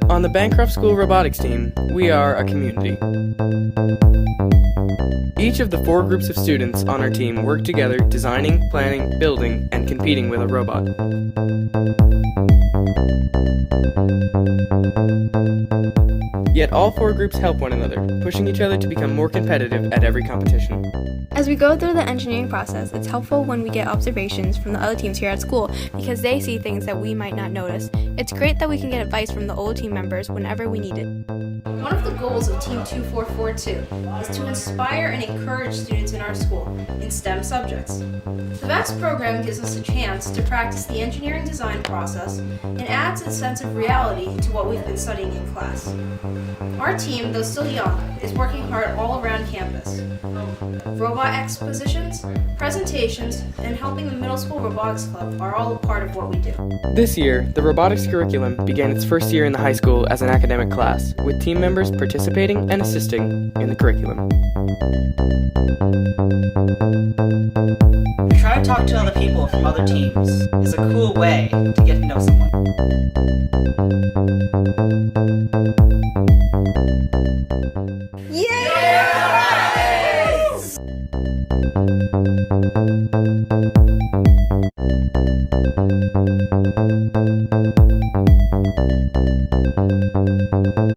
On the Bancroft School robotics team, we are a community. Each of the 4 groups of students on our team work together designing, planning, building, and competing with a robot. Yet all 4 groups help one another, pushing each other to become more competitive at every competition. As we go through the engineering process, it's helpful when we get observations from the other teams here at school because they see things that we might not notice. It's great that we can get advice from the old team members whenever we need it. One of the goals of Team 2442 is to inspire and encourage students in our school in STEM subjects. The VAX program gives us a chance to practice the engineering design process and adds a sense of reality to what we've been studying in class. Our team, though still young, is working hard all around campus. Robot expositions, presentations, and helping the middle school robotics club are all a part of what we do. This year, the robotics curriculum began its first year in the high school as an academic class, with team members participating and assisting in the curriculum. Trying to talk to other people from other teams is a cool way to get to know someone.